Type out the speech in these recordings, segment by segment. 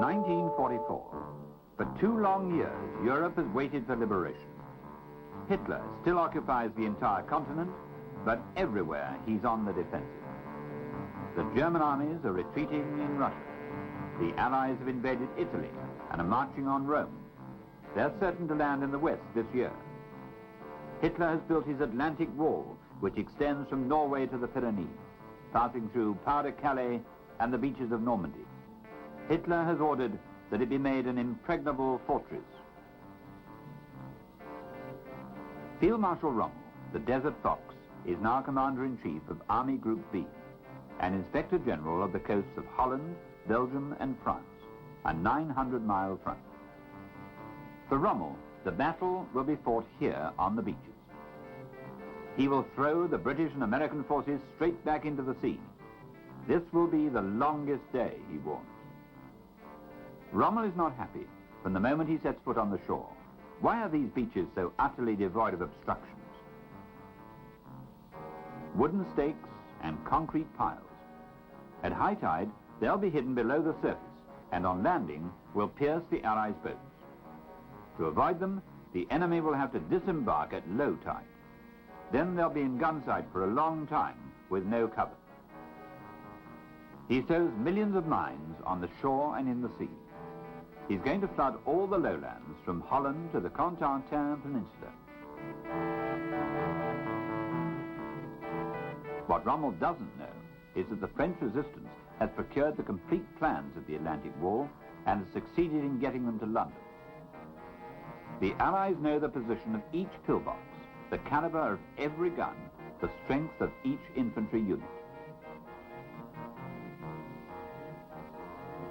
1944. For 2 long years, Europe has waited for liberation. Hitler still occupies the entire continent, but everywhere he's on the defensive. The German armies are retreating in Russia. The Allies have invaded Italy and are marching on Rome. They're certain to land in the west this year. Hitler has built his Atlantic Wall, which extends from Norway to the Pyrenees, passing through Pas-de-Calais and the beaches of Normandy. Hitler has ordered that it be made an impregnable fortress. Field Marshal Rommel, the Desert Fox, is now Commander-in-Chief of Army Group B and Inspector General of the coasts of Holland, Belgium and France, a 900-mile front. For Rommel, the battle will be fought here on the beaches. He will throw the British and American forces straight back into the sea. This will be the longest day, he warns. Rommel is not happy from the moment he sets foot on the shore. Why are these beaches so utterly devoid of obstructions? Wooden stakes and concrete piles. At high tide, they'll be hidden below the surface, and on landing will pierce the Allies' boats. To avoid them, the enemy will have to disembark at low tide. Then they'll be in gun sight for a long time with no cover. He sows millions of mines on the shore and in the sea. He's going to flood all the lowlands from Holland to the Cotentin Peninsula. What Rommel doesn't know is that the French resistance has procured the complete plans of the Atlantic Wall and has succeeded in getting them to London. The Allies know the position of each pillbox, the caliber of every gun, the strength of each infantry unit.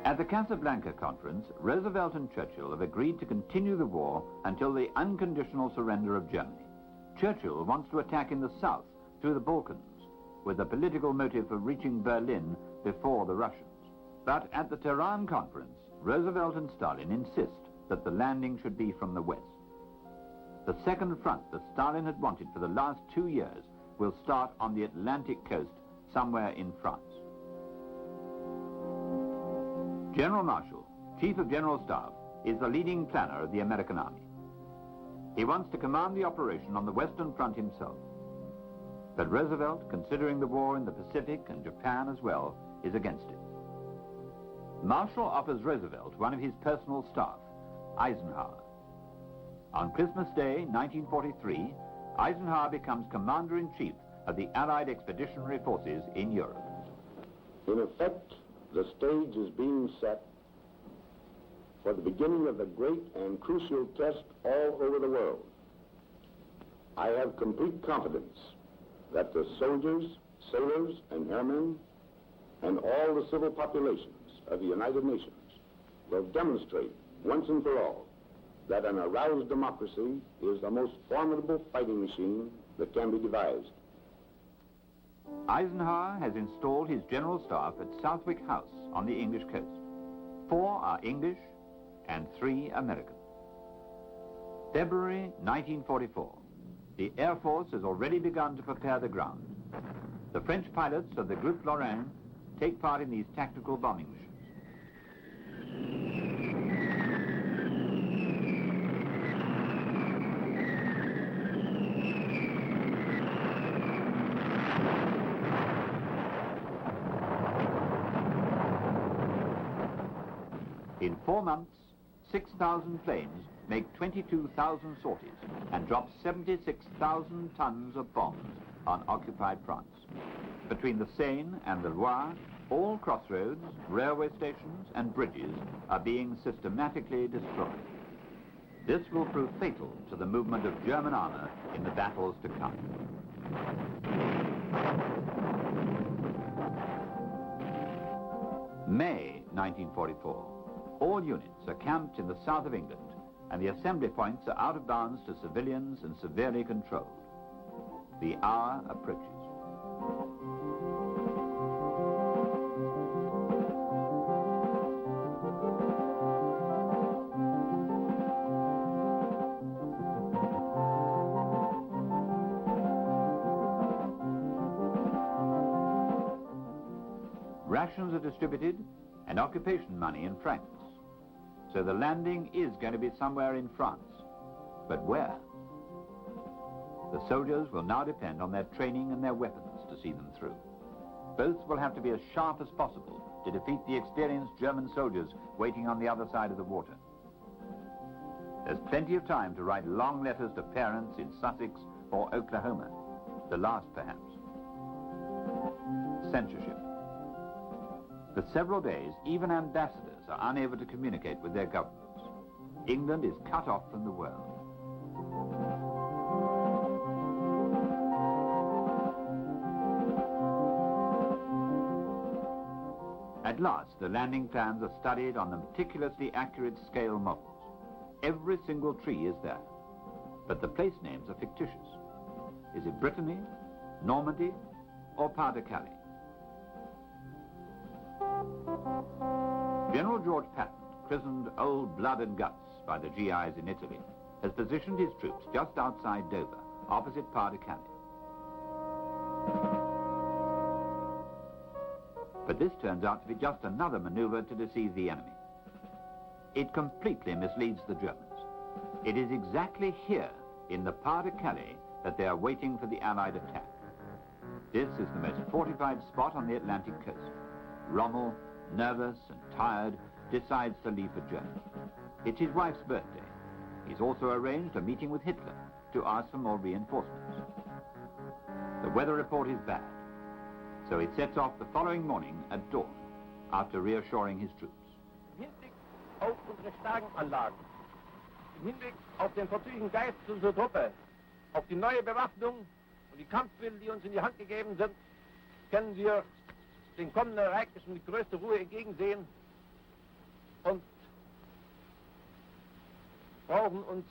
At the Casablanca conference, Roosevelt and Churchill have agreed to continue the war until the unconditional surrender of Germany. Churchill wants to attack in the south through the Balkans, with the political motive of reaching Berlin before the Russians. But at the Tehran conference, Roosevelt and Stalin insist that the landing should be from the west. The second front that Stalin had wanted for the last 2 years will start on the Atlantic coast somewhere in France. General Marshall, Chief of General Staff, is the leading planner of the American Army. He wants to command the operation on the Western Front himself. But Roosevelt, considering the war in the Pacific and Japan as well, is against it. Marshall offers Roosevelt one of his personal staff, Eisenhower. On Christmas Day, 1943, Eisenhower becomes Commander-in-Chief of the Allied Expeditionary Forces in Europe. In effect, the stage is being set for the beginning of the great and crucial test all over the world. I have complete confidence that the soldiers, sailors, and airmen, and all the civil populations of the United Nations will demonstrate once and for all that an aroused democracy is the most formidable fighting machine that can be devised. Eisenhower has installed his general staff at Southwick House on the English coast. 4 are English and 3 American. February 1944. The Air Force has already begun to prepare the ground. The French pilots of the Groupe Lorraine take part in these tactical bombing missions. In 4 months, 6,000 planes make 22,000 sorties and drop 76,000 tons of bombs on occupied France. Between the Seine and the Loire, all crossroads, railway stations and bridges are being systematically destroyed. This will prove fatal to the movement of German armor in the battles to come. May 1944. All units are camped in the south of England, and the assembly points are out of bounds to civilians and severely controlled. The hour approaches. Rations are distributed and occupation money in francs So the landing is going to be somewhere in France. But where? The soldiers will now depend on their training and their weapons to see them through. Both will have to be as sharp as possible to defeat the experienced German soldiers waiting on the other side of the water. There's plenty of time to write long letters to parents in Sussex or Oklahoma, the last perhaps. Censorship. For several days, even ambassadors are unable to communicate with their governments. England is cut off from the world. At last, the landing plans are studied on the meticulously accurate scale models. Every single tree is there, but the place names are fictitious. Is it Brittany, Normandy, or Pas-de-Calais? General George Patton, christened Old Blood and Guts by the GIs in Italy, has positioned his troops just outside Dover, opposite Pas-de-Calais. But this turns out to be just another maneuver to deceive the enemy. It completely misleads the Germans. It is exactly here, in the Pas-de-Calais, that they are waiting for the Allied attack. This is the most fortified spot on the Atlantic coast. Rommel, nervous and tired, decides to leave for Germany. It's his wife's birthday. He's also arranged a meeting with Hitler to ask for more reinforcements. The weather report is bad, so he sets off the following morning at dawn, after reassuring his troops. Im Hinblick auf unsere starken Anlagen, im Hinblick auf den vorzüglichen Geist unserer Truppe, auf die neue Bewaffnung und die Kampfmittel, die uns in die Hand gegeben sind, können wir den kommenden Ereignissen mit größter Ruhe entgegensehen und brauchen uns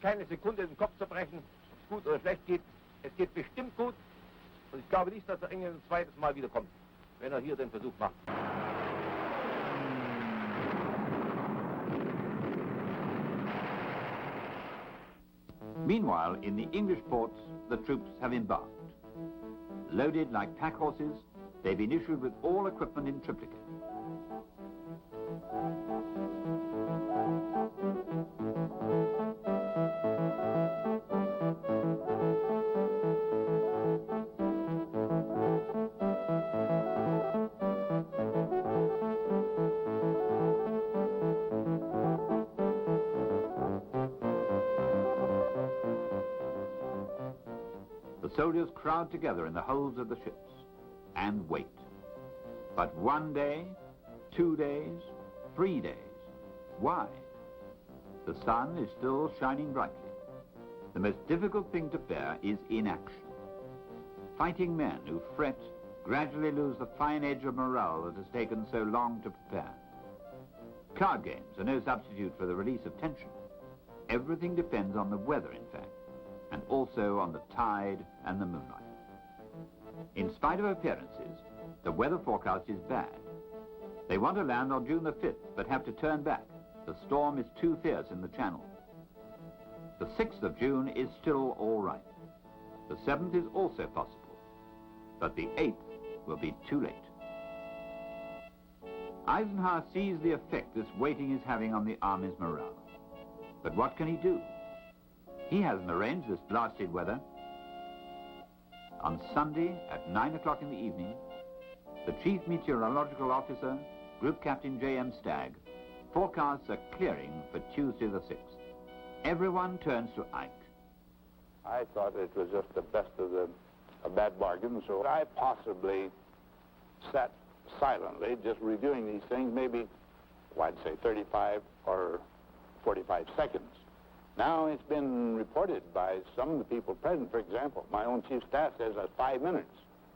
keine Sekunde den Kopf zu brechen, ob es gut oder schlecht geht. Es geht bestimmt gut und ich glaube nicht, dass der Engel ein zweites Mal wiederkommt, wenn er hier den Versuch macht. Meanwhile, in the English ports, the troops have embarked. Loaded like pack horses, they've been issued with all equipment in triplicate. The soldiers crowd together in the holds of the ships and wait. But 1 day, 2 days, 3 days. Why? The sun is still shining brightly. The most difficult thing to bear is inaction. Fighting men who fret gradually lose the fine edge of morale that has taken so long to prepare. Card games are no substitute for the release of tension. Everything depends on the weather, in fact, and also on the tide and the moonlight. In spite of appearances, the weather forecast is bad. They want to land on June the 5th, but have to turn back. The storm is too fierce in the channel. The 6th of June is still all right. The 7th is also possible, but the 8th will be too late. Eisenhower sees the effect this waiting is having on the army's morale. But what can he do? He hasn't arranged this blasted weather. On Sunday at 9 o'clock in the evening, the Chief Meteorological Officer, Group Captain J.M. Stagg, forecasts a clearing for Tuesday the 6th. Everyone turns to Ike. I thought it was just the best of a bad bargain, so I possibly sat silently just reviewing these things, maybe, well, I'd say 35 or 45 seconds. Now it's been reported by some of the people present. For example, my own chief staff says 5 minutes.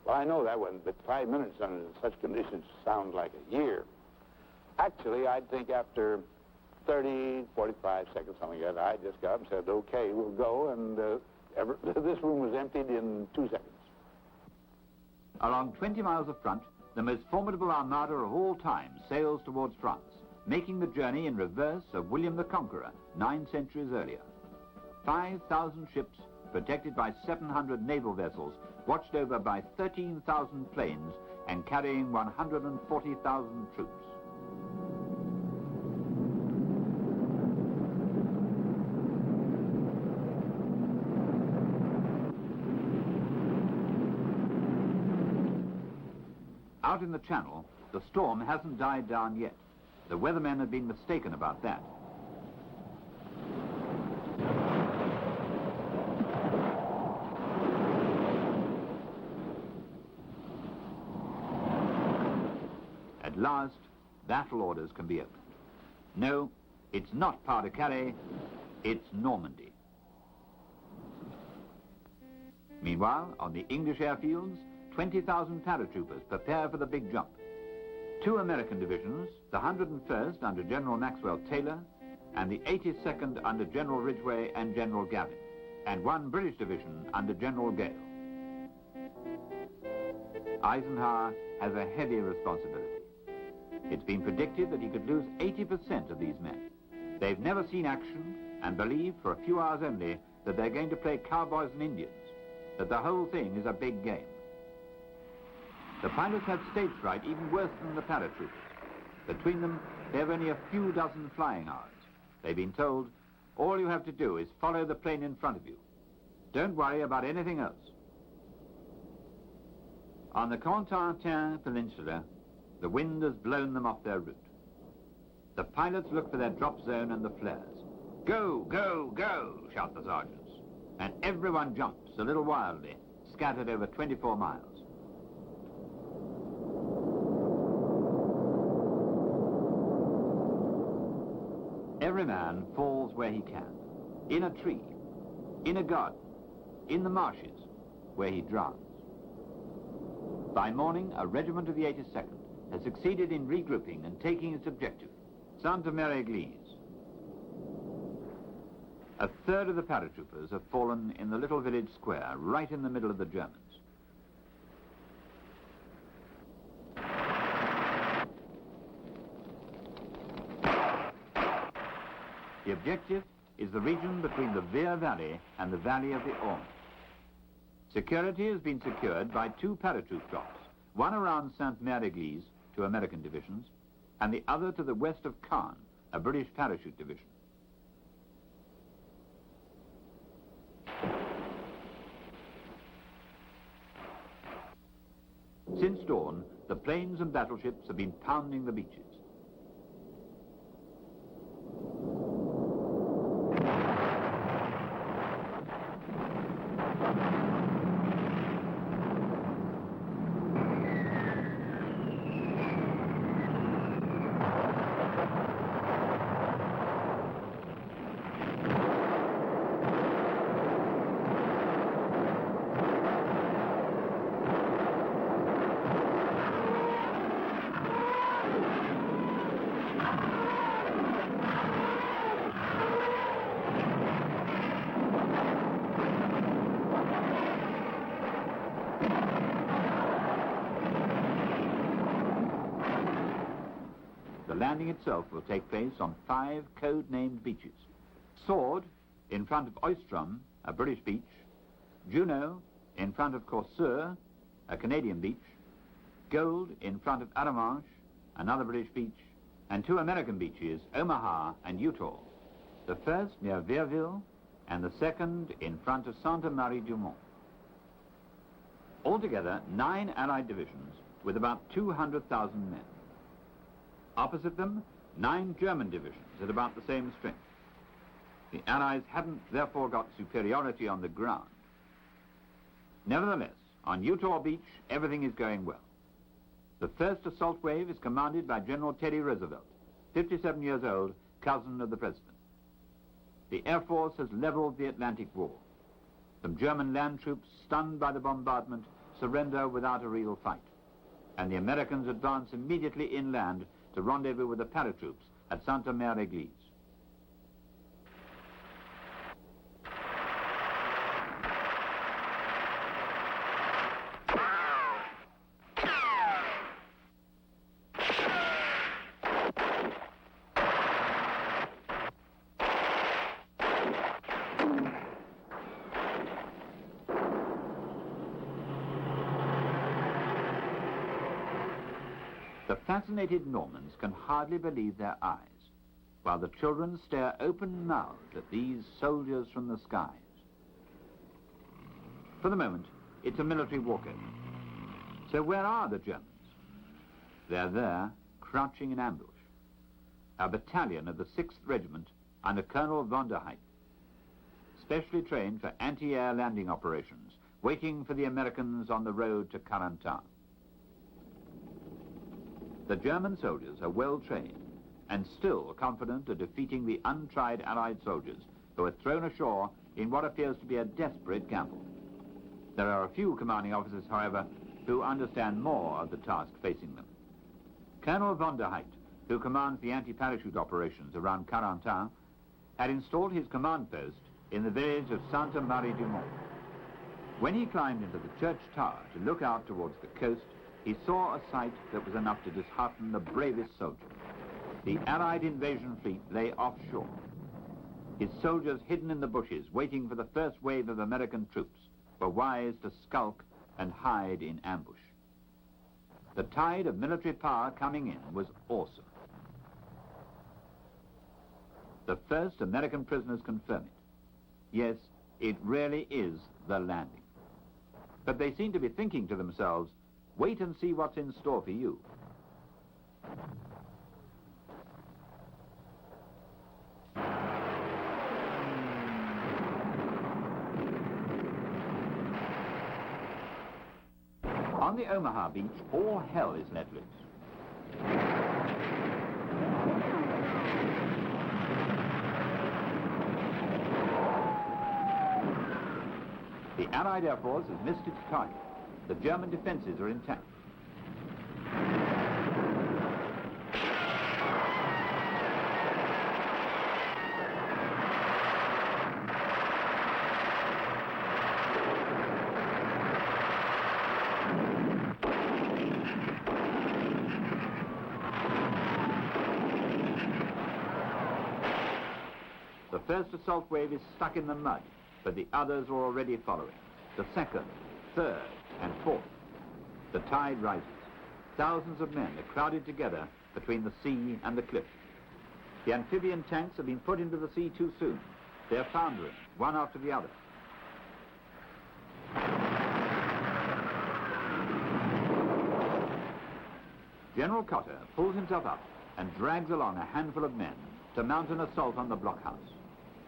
Well, I know that one, but 5 minutes under such conditions sounds like a year. Actually, I'd think after 30, 45 seconds, something like that, I just got up and said, okay, we'll go, and this room was emptied in 2 seconds. Along 20 miles of front, the most formidable armada of all time sails towards France, making the journey in reverse of William the Conqueror 9 centuries earlier. 5,000 ships, protected by 700 naval vessels, watched over by 13,000 planes, and carrying 140,000 troops. Out in the Channel, the storm hasn't died down yet. The weathermen had been mistaken about that. At last, battle orders can be opened. No, it's not Pas-de-Calais, it's Normandy. Meanwhile, on the English airfields, 20,000 paratroopers prepare for the big jump. 2 American divisions, the 101st under General Maxwell Taylor, and the 82nd under General Ridgway and General Gavin, and 1 British division under General Gale. Eisenhower has a heavy responsibility. It's been predicted that he could lose 80% of these men. They've never seen action and believe for a few hours only that they're going to play cowboys and Indians, that the whole thing is a big game. The pilots have stage fright even worse than the paratroopers. Between them, they have only a few dozen flying hours. They've been told, all you have to do is follow the plane in front of you. Don't worry about anything else. On the Cotentin Peninsula, the wind has blown them off their route. The pilots look for their drop zone and the flares. Go, go, go, shout the sergeants. And everyone jumps a little wildly, scattered over 24 miles. Every man falls where he can. In a tree, in a garden, in the marshes, where he drowns. By morning, a regiment of the 82nd has succeeded in regrouping and taking its objective, Sainte-Mère-Église. A third of the paratroopers have fallen in the little village square right in the middle of the Germans. The objective is the region between the Vire Valley and the valley of the Orme. Security has been secured by 2 paratroop drops, one around Sainte-Mère-Église to American divisions, and the other to the west of Caen, a British parachute division. Since dawn, the planes and battleships have been pounding the beaches. The landing itself will take place on 5 code-named beaches. Sword, in front of Oistrom, a British beach. Juno, in front of Corsair, a Canadian beach. Gold, in front of Arromanches, another British beach. And 2 American beaches, Omaha and Utah. The first near Vireville, and the second in front of Sainte-Marie-du-Mont. Altogether, 9 Allied divisions with about 200,000 men. Opposite them, 9 German divisions at about the same strength. The Allies haven't therefore got superiority on the ground. Nevertheless, on Utah Beach, everything is going well. The first assault wave is commanded by General Teddy Roosevelt, 57 years old, cousin of the President. The Air Force has leveled the Atlantic War. Some German land troops, stunned by the bombardment, surrender without a real fight. And the Americans advance immediately inland to rendezvous with the paratroops at Sainte-Mère-Église. The fascinated Normans can hardly believe their eyes, while the children stare open-mouthed at these soldiers from the skies. For the moment, it's a military walkover. So where are the Germans? They're there, crouching in ambush. A battalion of the 6th Regiment under Colonel von der Heydt, specially trained for anti-air landing operations, waiting for the Americans on the road to Carentan. The German soldiers are well trained and still confident of defeating the untried Allied soldiers who are thrown ashore in what appears to be a desperate gamble. There are a few commanding officers, however, who understand more of the task facing them. Colonel von der Heydt, who commands the anti-parachute operations around Carentan, had installed his command post in the village of Sainte Marie du Mont. When he climbed into the church tower to look out towards the coast, he saw a sight that was enough to dishearten the bravest soldier. The Allied invasion fleet lay offshore, his soldiers hidden in the bushes, waiting for the first wave of American troops, were wise to skulk and hide in ambush. The tide of military power coming in was awesome. The first American prisoners confirm it. Yes, it really is the landing. But they seem to be thinking to themselves, wait and see what's in store for you. On the Omaha beach, all hell is let loose. The Allied Air Force has missed its target. The German defenses are intact. The first assault wave is stuck in the mud, but the others are already following. The second, third, and fourth. The tide rises. Thousands of men are crowded together between the sea and the cliff. The amphibian tanks have been put into the sea too soon. They're foundering, one after the other. General Cotter pulls himself up and drags along a handful of men to mount an assault on the blockhouse.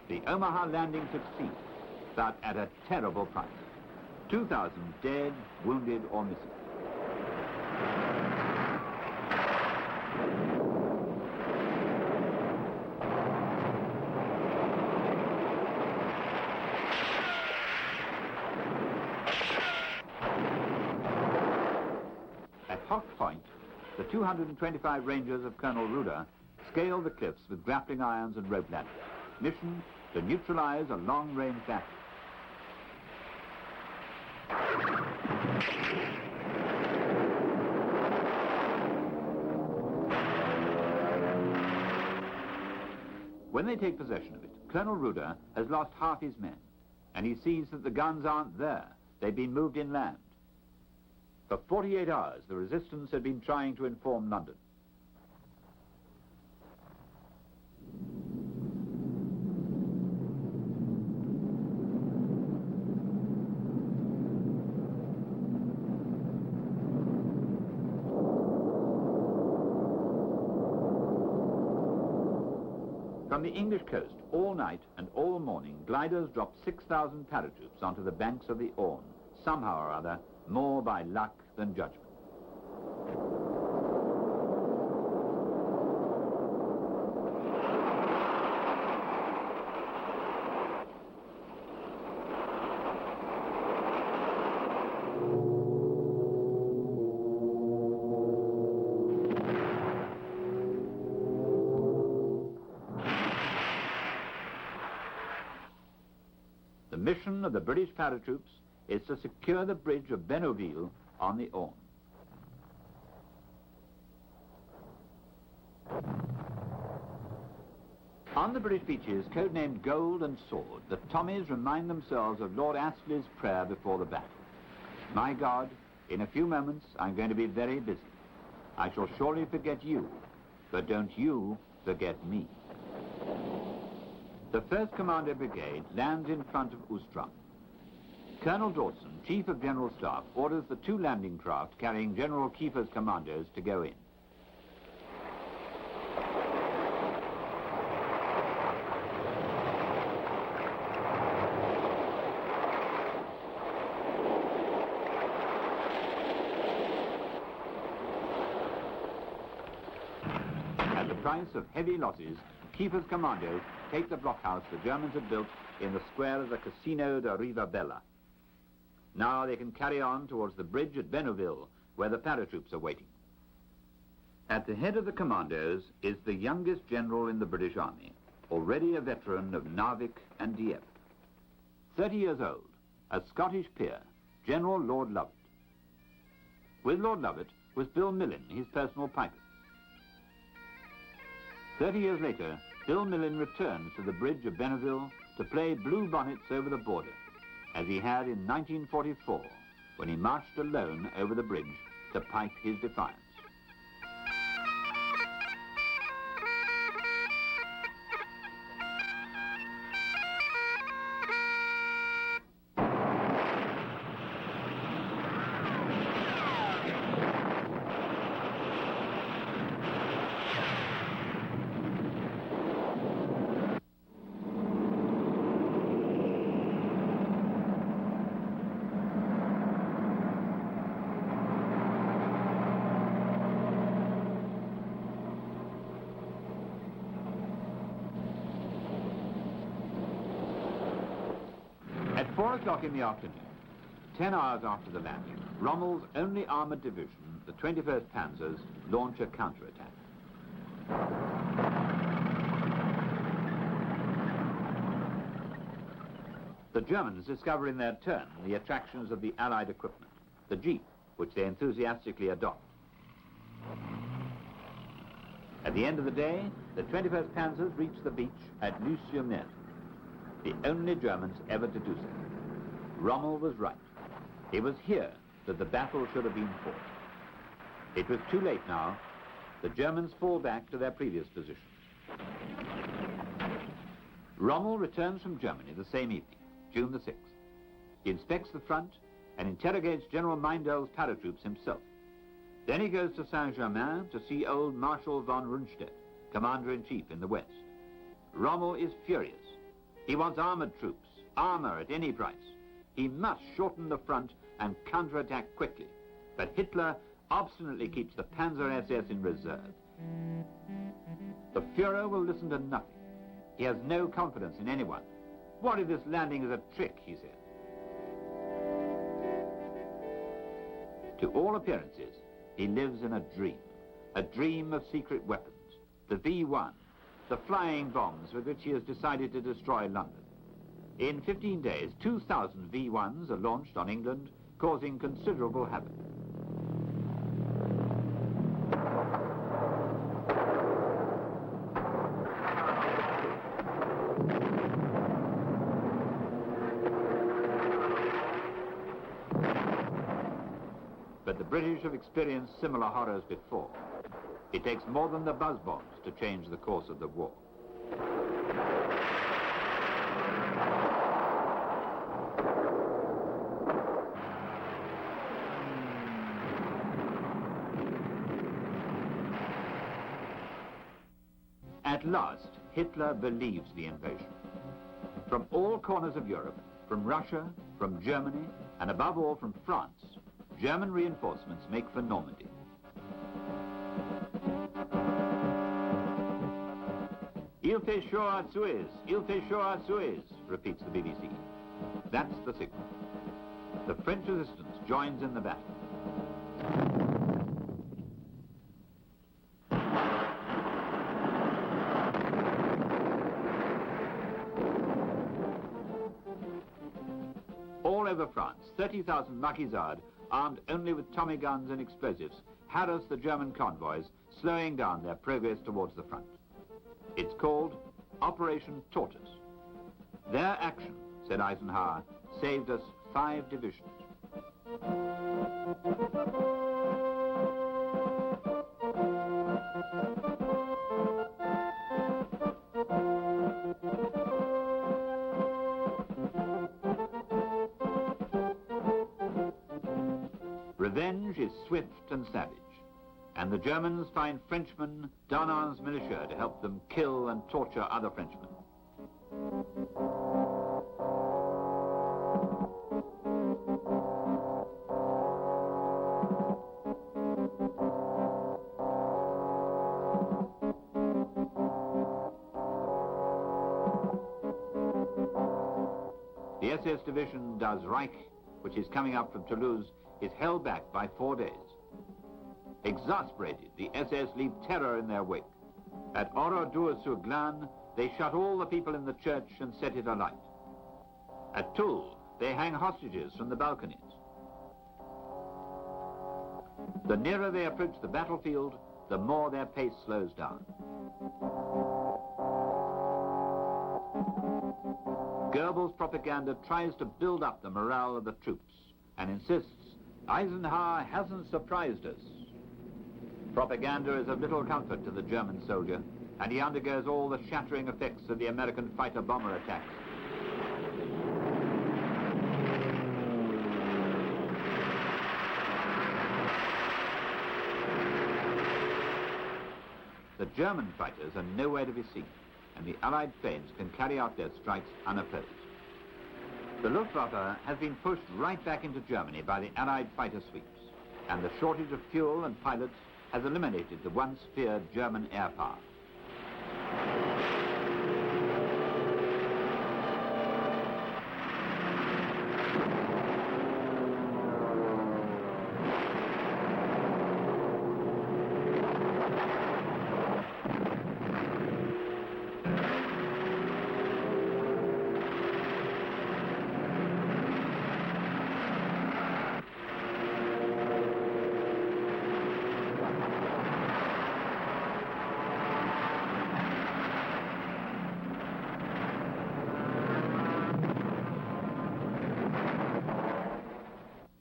The Omaha landing succeeds, but at a terrible price. 2,000 dead, wounded, or missing. At Hawk Point, the 225 Rangers of Colonel Ruder scale the cliffs with grappling irons and rope ladders. Mission: to neutralize a long-range battery. When they take possession of it, Colonel Ruder has lost half his men, and he sees that the guns aren't there. They've been moved inland. For 48 hours, the resistance had been trying to inform London. From the English coast, all night and all morning, gliders dropped 6,000 paratroops onto the banks of the Orne, somehow or other, more by luck than judgment. The mission of the British paratroops is to secure the bridge of Bennoville on the Orne. On the British beaches, codenamed Gold and Sword, the Tommies remind themselves of Lord Astley's prayer before the battle. My God, in a few moments I'm going to be very busy. I shall surely forget you, but don't you forget me. The 1st Commando Brigade lands in front of Oostrum. Colonel Dawson, Chief of General Staff, orders the 2 landing craft carrying General Kiefer's commandos to go in. At the price of heavy losses, Kiefer's commandos take the blockhouse the Germans had built in the square of the Casino de Rivabella. Now they can carry on towards the bridge at Benouville, where the paratroops are waiting. At the head of the commandos is the youngest general in the British Army, already a veteran of Narvik and Dieppe. 30 years old, a Scottish peer, General Lord Lovat. With Lord Lovat was Bill Millin, his personal piper. 30 years later, Bill Millin returns to the bridge of Benouville to play blue bonnets over the border, as he had in 1944, when he marched alone over the bridge to pipe his defiance. At 4 o'clock in the afternoon, 10 hours after the landing, Rommel's only armoured division, the 21st Panzers, launch a counterattack. The Germans discover in their turn the attractions of the Allied equipment, the Jeep, which they enthusiastically adopt. At the end of the day, the 21st Panzers reach the beach at Luce-sur-Mer, the only Germans ever to do so. Rommel was right. It was here that the battle should have been fought. It was too late now. The Germans fall back to their previous positions. Rommel returns from Germany the same evening, June the 6th. He inspects the front and interrogates General Meindel's paratroops himself. Then he goes to Saint-Germain to see old Marshal von Rundstedt, Commander-in-Chief in the West. Rommel is furious. He wants armoured troops, armour at any price. He must shorten the front and counterattack quickly. But Hitler obstinately keeps the Panzer SS in reserve. The Führer will listen to nothing. He has no confidence in anyone. What if this landing is a trick, he said. To all appearances, he lives in a dream of secret weapons, the V1, the flying bombs with which he has decided to destroy London. In 15 days, 2,000 V1s are launched on England, causing considerable havoc. But the British have experienced similar horrors before. It takes more than the buzz bombs to change the course of the war. At last, Hitler believes the invasion. From all corners of Europe, from Russia, from Germany, and above all from France, German reinforcements make for Normandy. Il fait chaud à Suez, il fait chaud à Suez, repeats the BBC. That's the signal. The French resistance joins in the battle. All over France, 30,000 Maquisards, armed only with Tommy guns and explosives, harass the German convoys, slowing down their progress towards the front. It's called Operation Tortoise. Their action, said Eisenhower, saved us 5 divisions. Revenge is swift and savage, and the Germans find Frenchmen, Darnan's militia, to help them kill and torture other Frenchmen. SS Division Das Reich, which is coming up from Toulouse, is held back by 4 days. Exasperated, the SS leave terror in their wake. At Oradour-sur-Glane, they shut all the people in the church and set it alight. At Toul, they hang hostages from the balconies. The nearer they approach the battlefield, the more their pace slows down. Goebbels' propaganda tries to build up the morale of the troops and insists, Eisenhower hasn't surprised us. Propaganda is of little comfort to the German soldier, and he undergoes all the shattering effects of the American fighter-bomber attacks. The German fighters are nowhere to be seen, and the Allied planes can carry out their strikes unopposed. The Luftwaffe has been pushed right back into Germany by the Allied fighter sweeps, and the shortage of fuel and pilots has eliminated the once feared German air power.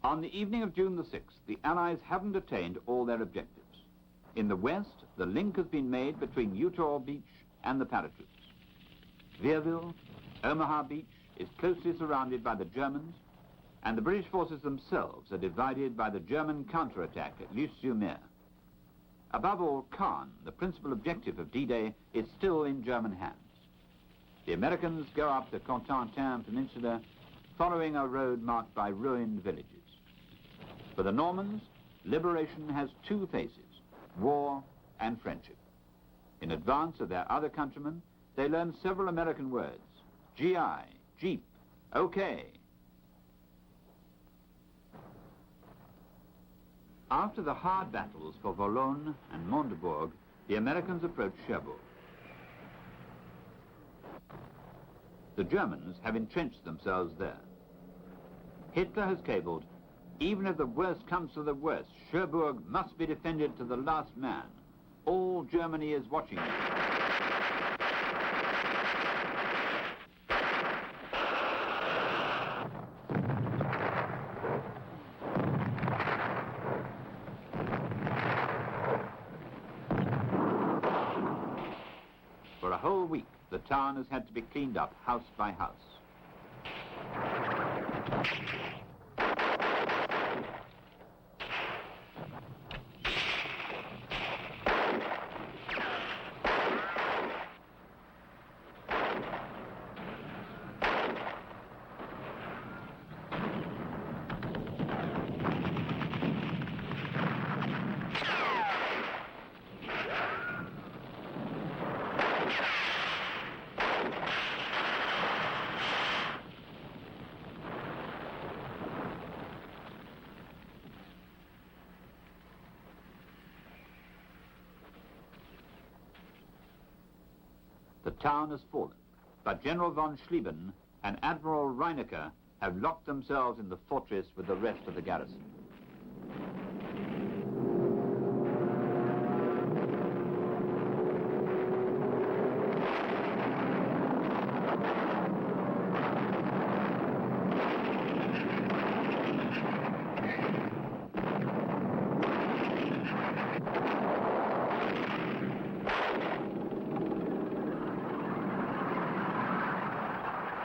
On the evening of June the 6th, the Allies haven't attained all their objectives. In the west, the link has been made between Utah Beach and the paratroops. Vierville, Omaha Beach, is closely surrounded by the Germans, and the British forces themselves are divided by the German counterattack at Luce-sur-Mer. Above all, Caen, the principal objective of D-Day, is still in German hands. The Americans go up the Cotentin Peninsula, following a road marked by ruined villages. For the Normans, liberation has two phases, war and friendship. In advance of their other countrymen, they learn several American words, GI, Jeep, OK. After the hard battles for Boulogne and Mondebourg, the Americans approach Cherbourg. The Germans have entrenched themselves there. Hitler has cabled, even if the worst comes to the worst, Cherbourg must be defended to the last man. All Germany is watching it. For a whole week, the town has had to be cleaned up house by house. The town has fallen, but General von Schlieben and Admiral Reinecke have locked themselves in the fortress with the rest of the garrison.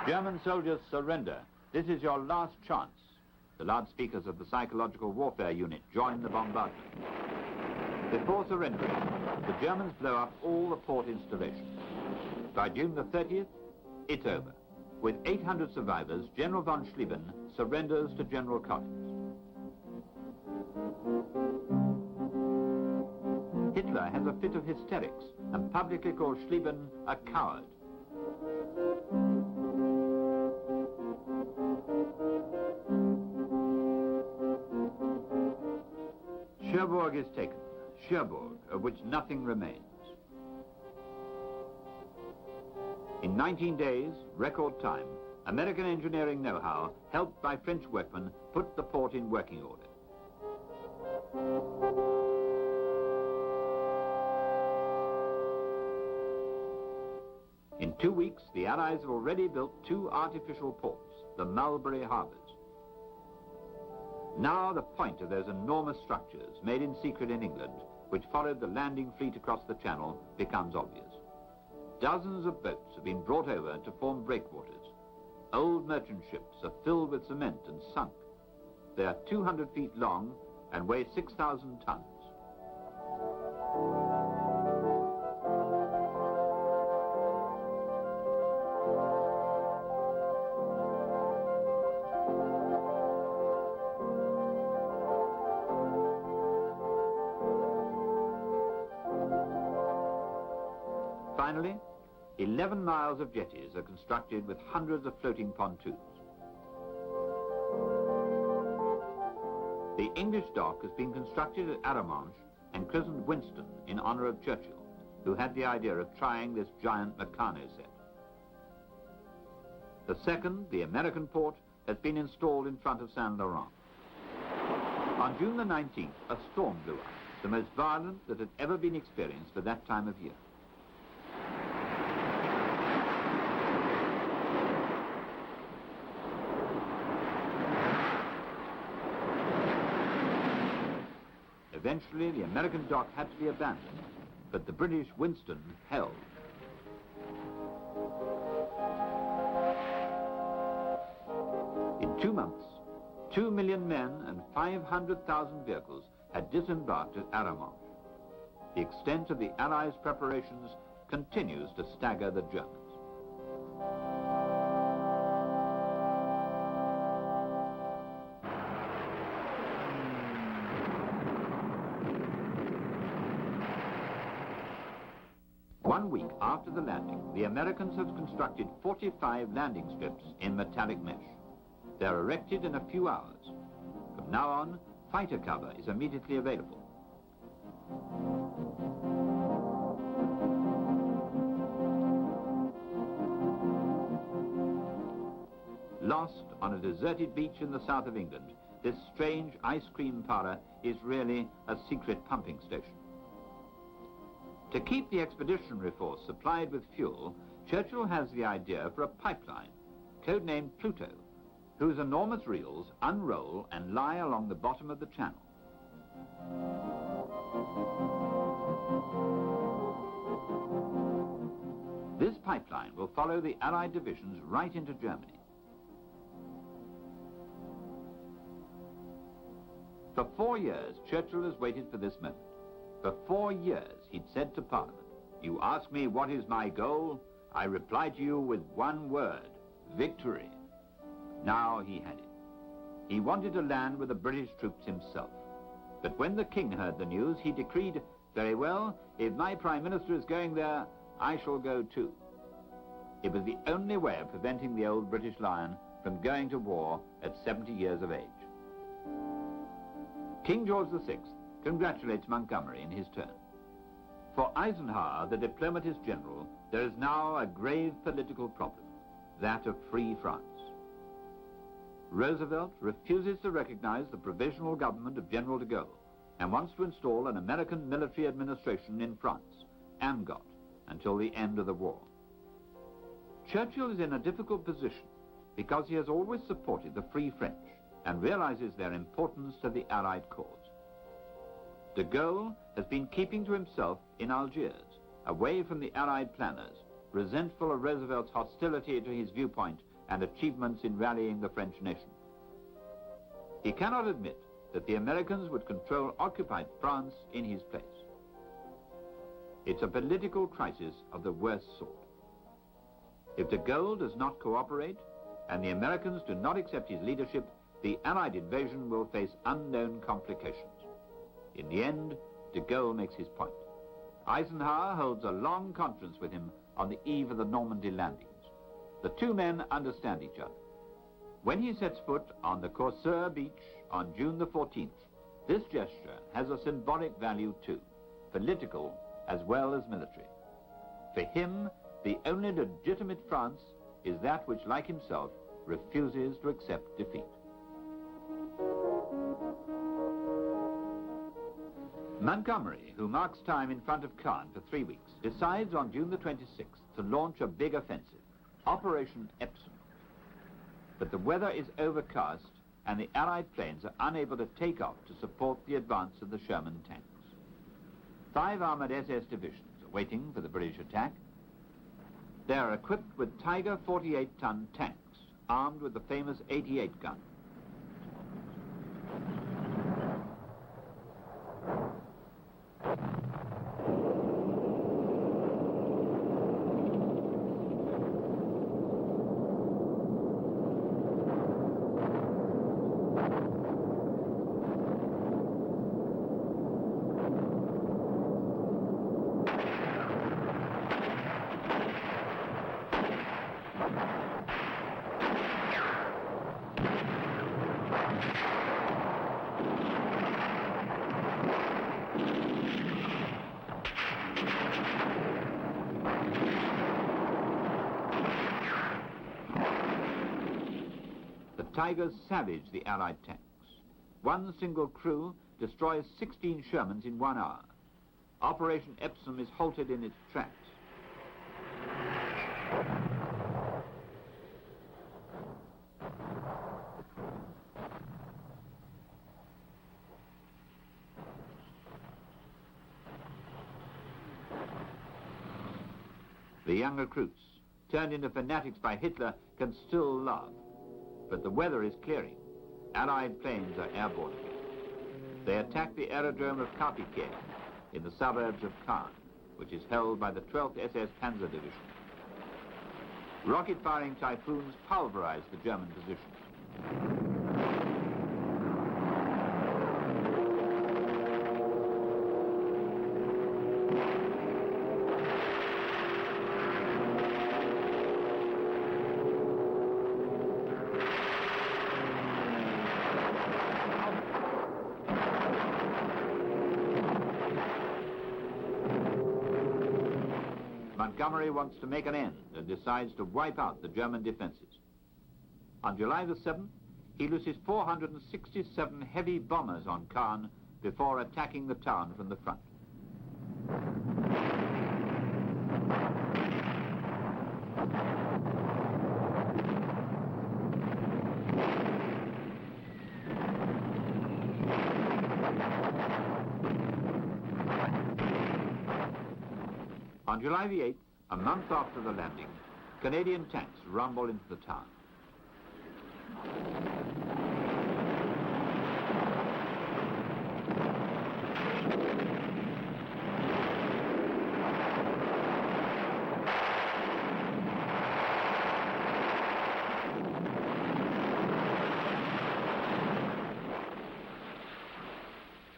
German soldiers, surrender. This is your last chance. The loudspeakers of the psychological warfare unit join the bombardment. Before surrendering, the Germans blow up all the port installations. By June the 30th, it's over. With 800 survivors, General von Schlieben surrenders to General Collins. Hitler has a fit of hysterics and publicly calls Schlieben a coward. Cherbourg is taken, Cherbourg, of which nothing remains. In 19 days, record time, American engineering know-how, helped by French workmen, put the port in working order. In 2 weeks, the Allies have already built 2 artificial ports, the Mulberry Harbours. Now the point of those enormous structures, made in secret in England, which followed the landing fleet across the Channel, becomes obvious. Dozens of boats have been brought over to form breakwaters. Old merchant ships are filled with cement and sunk. They are 200 feet long and weigh 6,000 tons. Finally, 11 miles of jetties are constructed with hundreds of floating pontoons. The English dock has been constructed at Arromanches and christened Winston in honor of Churchill, who had the idea of trying this giant Meccano set. The second, the American port, has been installed in front of Saint Laurent. On June the 19th, a storm blew up, the most violent that had ever been experienced for that time of year. Eventually, the American dock had to be abandoned, but the British Winston held. In 2 months, 2 million men and 500,000 vehicles had disembarked at Arromanches. The extent of the Allies' preparations continues to stagger the Germans. One week after the landing, the Americans have constructed 45 landing strips in metallic mesh. They're erected in a few hours. From now on, fighter cover is immediately available. Lost on a deserted beach in the south of England, this strange ice cream parlor is really a secret pumping station. To keep the expeditionary force supplied with fuel, Churchill has the idea for a pipeline, codenamed Pluto, whose enormous reels unroll and lie along the bottom of the channel. This pipeline will follow the Allied divisions right into Germany. For 4 years, Churchill has waited for this moment. For 4 years, he'd said to Parliament, "You ask me what is my goal? I reply to you with one word, victory." Now he had it. He wanted to land with the British troops himself. But when the King heard the news, he decreed, "Very well, if my Prime Minister is going there, I shall go too." It was the only way of preventing the old British Lion from going to war at 70 years of age. King George VI congratulates Montgomery in his turn. For Eisenhower, the diplomatist general, there is now a grave political problem, that of free France. Roosevelt refuses to recognize the provisional government of General de Gaulle and wants to install an American military administration in France, AMGOT, until the end of the war. Churchill is in a difficult position because he has always supported the Free French and realizes their importance to the Allied cause. De Gaulle has been keeping to himself in Algiers, away from the Allied planners, resentful of Roosevelt's hostility to his viewpoint and achievements in rallying the French nation. He cannot admit that the Americans would control occupied France in his place. It's a political crisis of the worst sort. If de Gaulle does not cooperate and the Americans do not accept his leadership, the Allied invasion will face unknown complications. In the end, de Gaulle makes his point. Eisenhower holds a long conference with him on the eve of the Normandy landings. The two men understand each other. When he sets foot on the Corsair beach on June the 14th, this gesture has a symbolic value too, political as well as military. For him, the only legitimate France is that which, like himself, refuses to accept defeat. Montgomery, who marks time in front of Caen for 3 weeks, decides on June the 26th to launch a big offensive, Operation Epsom. But the weather is overcast and the Allied planes are unable to take off to support the advance of the Sherman tanks. 5 armored SS divisions are waiting for the British attack. They are equipped with Tiger 48-ton tanks, armed with the famous 88 gun. Tigers savage the Allied tanks. One single crew destroys 16 Shermans in 1 hour. Operation Epsom is halted in its tracks. The young recruits, turned into fanatics by Hitler, can still laugh. But the weather is clearing. Allied planes are airborne again. They attack the aerodrome of Carpiquet in the suburbs of Caen, which is held by the 12th SS Panzer Division. Rocket-firing typhoons pulverize the German positions. Montgomery wants to make an end and decides to wipe out the German defenses. On July the 7th, he looses 467 heavy bombers on Caen before attacking the town from the front. On July the 8th, a month after the landing, Canadian tanks rumble into the town.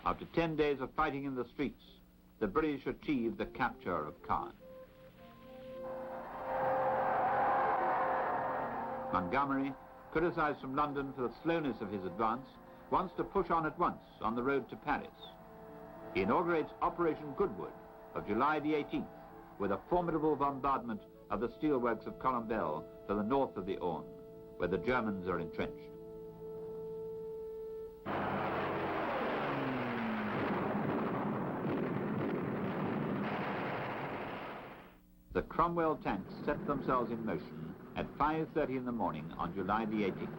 After 10 days of fighting in the streets, the British achieved the capture of Caen. Montgomery, criticized from London for the slowness of his advance, wants to push on at once on the road to Paris. He inaugurates Operation Goodwood of July the 18th with a formidable bombardment of the steelworks of Colombelle to the north of the Orne, where the Germans are entrenched. The Cromwell tanks set themselves in motion at 5:30 in the morning on July the 18th.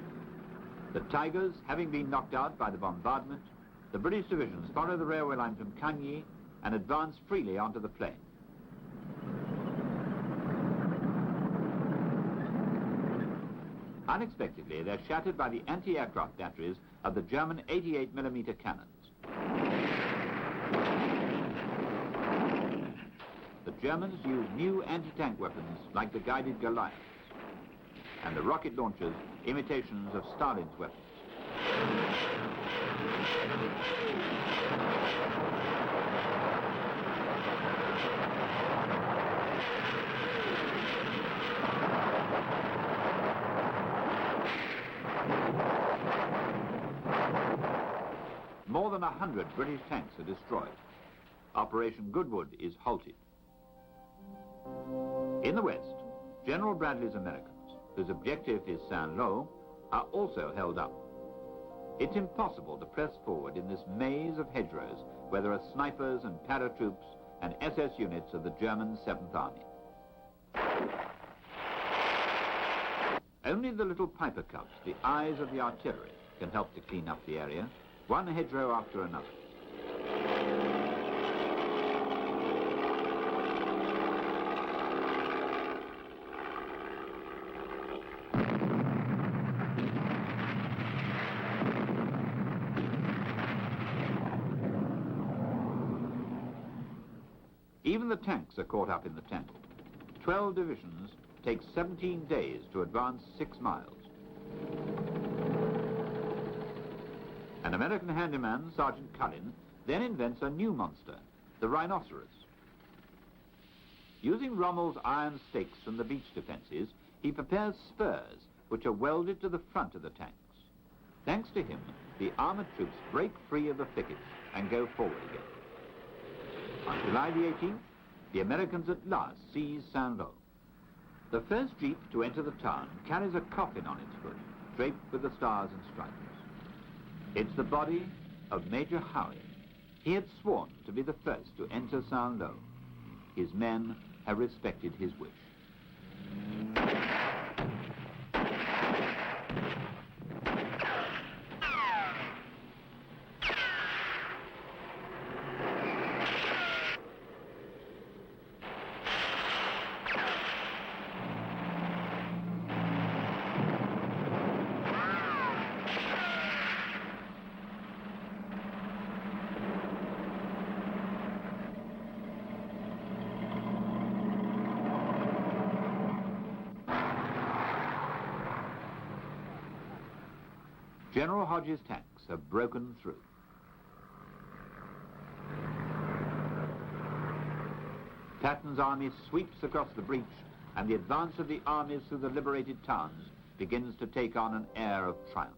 The Tigers, having been knocked out by the bombardment, the British divisions follow the railway line from Cagny and advance freely onto the plain. Unexpectedly, they're shattered by the anti-aircraft batteries of the German 88mm cannons. The Germans use new anti-tank weapons like the guided Goliaths, and the rocket launchers imitations of Stalin's weapons. More than 100 British tanks are destroyed. Operation Goodwood is halted. In the West, General Bradley's Americans, whose objective is Saint-Lô, are also held up. It's impossible to press forward in this maze of hedgerows where there are snipers and paratroops and SS units of the German 7th Army. Only the little Piper Cubs, the eyes of the artillery, can help to clean up the area, one hedgerow after another. Even the tanks are caught up in the tangle. 12 divisions take 17 days to advance 6 miles. An American handyman, Sergeant Cullen, then invents a new monster, the rhinoceros. Using Rommel's iron stakes from the beach defences, he prepares spurs which are welded to the front of the tanks. Thanks to him, the armoured troops break free of the thickets and go forward again. On July the 18th, the Americans at last seize Saint-Lô. The first jeep to enter the town carries a coffin on its foot, draped with the stars and stripes. It's the body of Major Howie. He had sworn to be the first to enter Saint-Lô. His men have respected his wish. General Hodges' tanks have broken through. Patton's army sweeps across the breach, and the advance of the armies through the liberated towns begins to take on an air of triumph.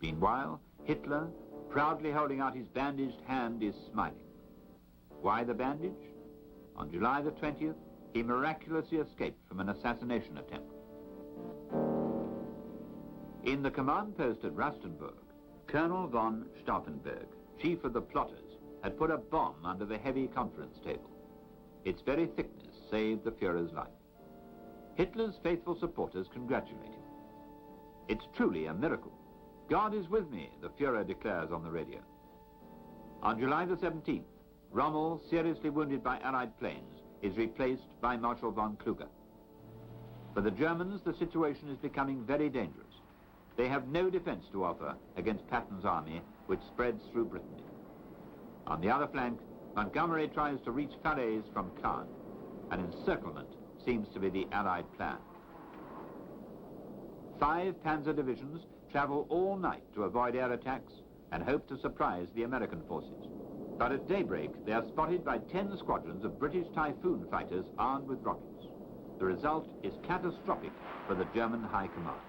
Meanwhile, Hitler, proudly holding out his bandaged hand, is smiling. Why the bandage? On July the 20th, he miraculously escaped from an assassination attempt. In the command post at Rustenburg, Colonel von Stauffenberg, chief of the plotters, had put a bomb under the heavy conference table. Its very thickness saved the Führer's life. Hitler's faithful supporters congratulate him. It's truly a miracle. God is with me, the Führer declares on the radio. On July the 17th, Rommel, seriously wounded by Allied planes, is replaced by Marshal von Kluge. For the Germans, the situation is becoming very dangerous. They have no defense to offer against Patton's army, which spreads through Brittany. On the other flank, Montgomery tries to reach Falaise from Caen. An encirclement seems to be the Allied plan. 5 panzer divisions travel all night to avoid air attacks and hope to surprise the American forces. But at daybreak, they are spotted by 10 squadrons of British Typhoon fighters armed with rockets. The result is catastrophic for the German High Command.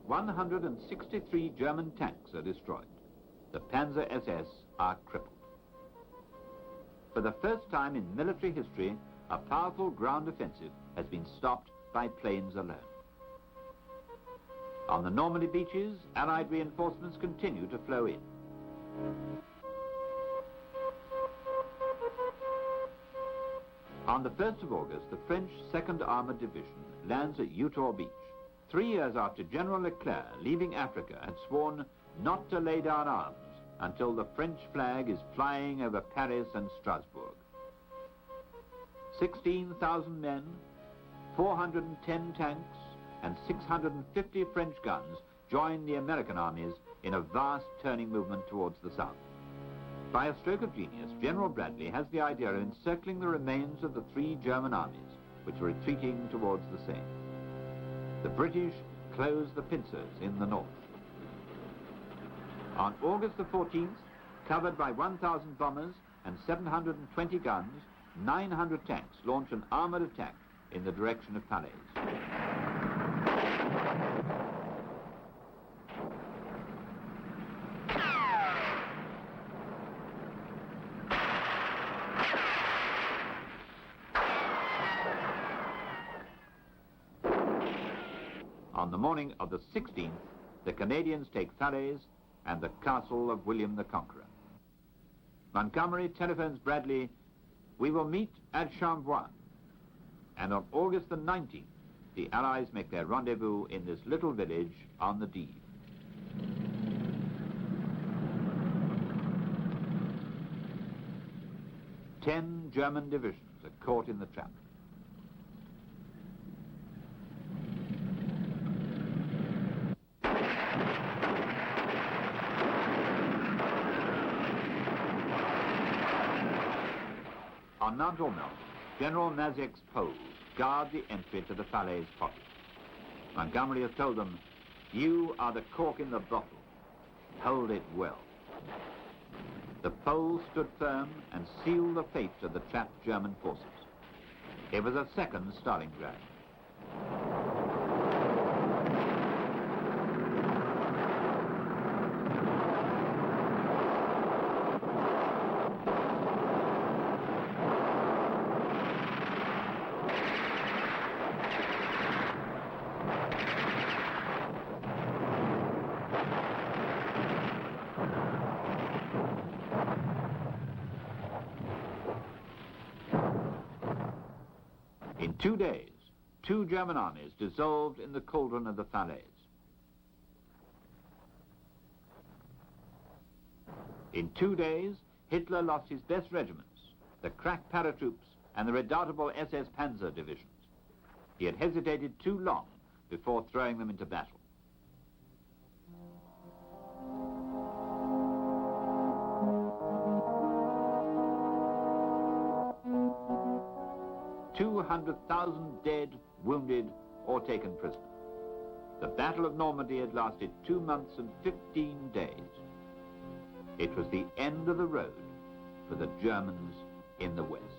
One 163 German tanks are destroyed. The Panzer SS are crippled. For the first time in military history, a powerful ground offensive has been stopped by planes alone. On the Normandy beaches, Allied reinforcements continue to flow in. On the 1st of August, the French 2nd Armoured Division lands at Utor Beach, 3 years after General Leclerc, leaving Africa, had sworn not to lay down arms until the French flag is flying over Paris and Strasbourg. 16,000 men, 410 tanks and 650 French guns joined the American armies in a vast turning movement towards the south. By a stroke of genius, General Bradley has the idea of encircling the remains of the 3 German armies, which were retreating towards the Seine. The British closed the pincers in the north. On August the 14th, covered by 1,000 bombers and 720 guns, 900 tanks launched an armored attack in the direction of Calais. On the morning of the 16th, the Canadians take Falaise and the castle of William the Conqueror. Montgomery telephones Bradley, "We will meet at Chambois." And on August the 19th, the Allies make their rendezvous in this little village on the Dives. Ten German divisions are caught in the trap. On Mount Ormel, General Mazek's Poles guard the entry to the Falaise pocket. Montgomery has told them, "You are the cork in the bottle. Hold it well." The Poles stood firm and sealed the fate of the trapped German forces. It was a second Stalingrad. In 2 days, 2 German armies dissolved in the cauldron of the Falaise. In 2 days, Hitler lost his best regiments, the crack paratroops and the redoubtable SS Panzer divisions. He had hesitated too long before throwing them into battle. "200,000 dead, wounded, or taken prisoner." The Battle of Normandy had lasted 2 months and 15 days. It was the end of the road for the Germans in the West.